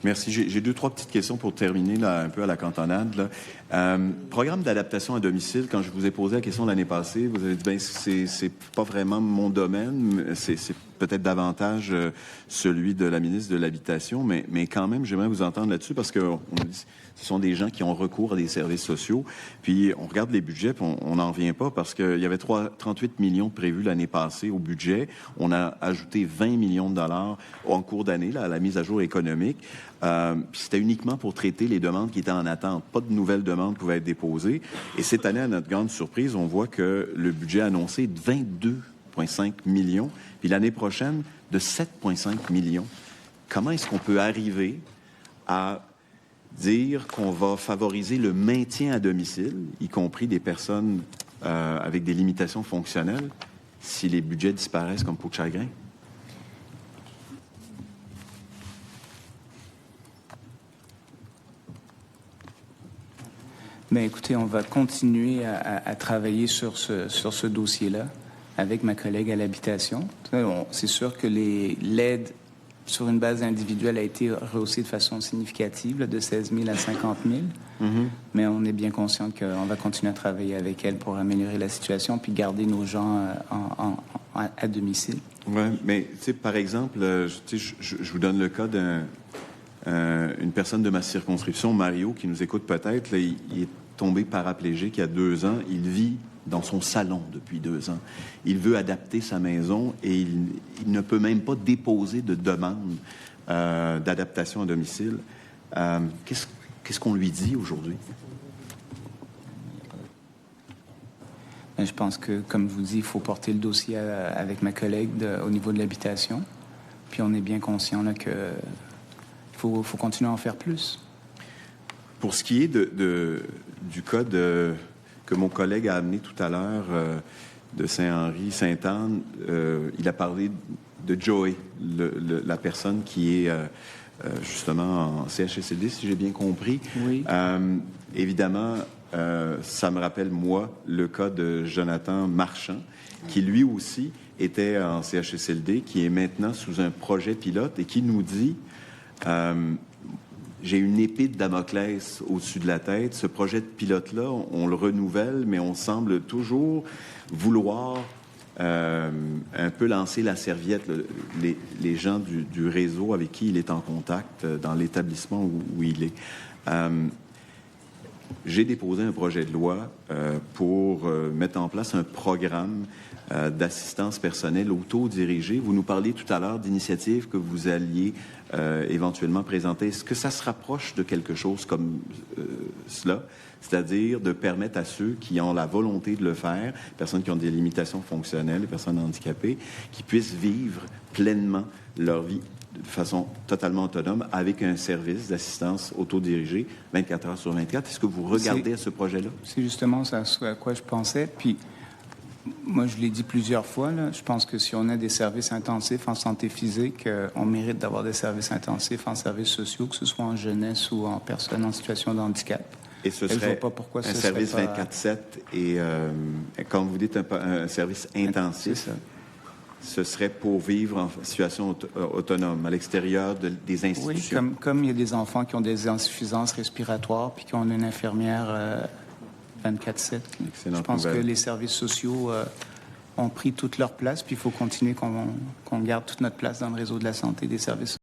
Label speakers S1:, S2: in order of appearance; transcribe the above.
S1: Merci. J'ai deux, trois petites questions pour terminer là, un peu à la cantonade. Là. Programme d'adaptation à domicile, quand je vous ai posé la question l'année passée, vous avez dit, ben, c'est pas vraiment mon domaine, c'est peut-être davantage celui de la ministre de l'Habitation, mais quand même, j'aimerais vous entendre là-dessus parce que ce sont des gens qui ont recours à des services sociaux. Puis on regarde les budgets, puis on n'en revient pas parce qu'il y avait 38 millions prévus l'année passée au budget. On a ajouté 20 millions de dollars en cours d'année à la mise à jour économique. Puis c'était uniquement pour traiter les demandes qui étaient en attente. Pas de nouvelles demandes pouvaient être déposées. Et cette année, à notre grande surprise, on voit que le budget annoncé est de 22,5 millions, puis l'année prochaine, de 7,5 millions. Comment est-ce qu'on peut arriver à dire qu'on va favoriser le maintien à domicile, y compris des personnes avec des limitations fonctionnelles, si les budgets disparaissent comme peau de chagrin?
S2: Bien, écoutez, on va continuer à travailler sur ce dossier-là avec ma collègue à l'habitation. C'est sûr que l'aide sur une base individuelle a été rehaussée de façon significative, là, de 16 000 à 50 000. Mais on est bien conscient qu'on va continuer à travailler avec elle pour améliorer la situation puis garder nos gens à domicile.
S1: Oui, mais tu sais, par exemple, je vous donne le cas une personne de ma circonscription, Mario, qui nous écoute peut-être. Là, il est tombé paraplégique il y a 2 ans. Il vit dans son salon depuis 2 ans. Il veut adapter sa maison et il ne peut même pas déposer de demande d'adaptation à domicile. Qu'est-ce qu'on lui dit aujourd'hui?
S2: Je pense que, comme je vous dis, il faut porter le dossier avec ma collègue au niveau de l'habitation. Puis on est bien conscient là, que faut continuer à en faire plus.
S1: Pour ce qui est du cas que mon collègue a amené tout à l'heure de Saint-Henri, Sainte-Anne, il a parlé de Joey, la personne qui est justement en CHSLD, si j'ai bien compris.
S2: Oui.
S1: Évidemment, ça me rappelle, moi, le cas de Jonathan Marchand, qui lui aussi était en CHSLD, qui est maintenant sous un projet pilote et qui nous dit j'ai une épée de Damoclès au-dessus de la tête. Ce projet de pilote-là, on le renouvelle, mais on semble toujours vouloir un peu lancer la serviette. Les gens du réseau avec qui il est en contact dans l'établissement où il est. J'ai déposé un projet de loi pour mettre en place un programme d'assistance personnelle autodirigée. Vous nous parliez tout à l'heure d'initiatives que vous alliez éventuellement présenter. Est-ce que ça se rapproche de quelque chose comme cela? C'est-à-dire de permettre à ceux qui ont la volonté de le faire, personnes qui ont des limitations fonctionnelles, les personnes handicapées, qui puissent vivre pleinement leur vie de façon totalement autonome avec un service d'assistance autodirigée 24 heures sur 24. Est-ce que vous regardez à ce projet-là?
S2: C'est justement ça à quoi je pensais. Puis, moi, je l'ai dit plusieurs fois, là, je pense que si on a des services intensifs en santé physique, on mérite d'avoir des services intensifs en services sociaux, que ce soit en jeunesse ou en personnes en situation de handicap.
S1: Et ce serait un service 24/7 et quand vous dites un service intensif, ce serait pour vivre en situation autonome, à l'extérieur des institutions.
S2: Oui, comme il y a des enfants qui ont des insuffisances respiratoires puis qui ont une infirmière 24/7. Je pense que les services sociaux ont pris toute leur place, puis il faut continuer qu'on garde toute notre place dans le réseau de la santé des services sociaux.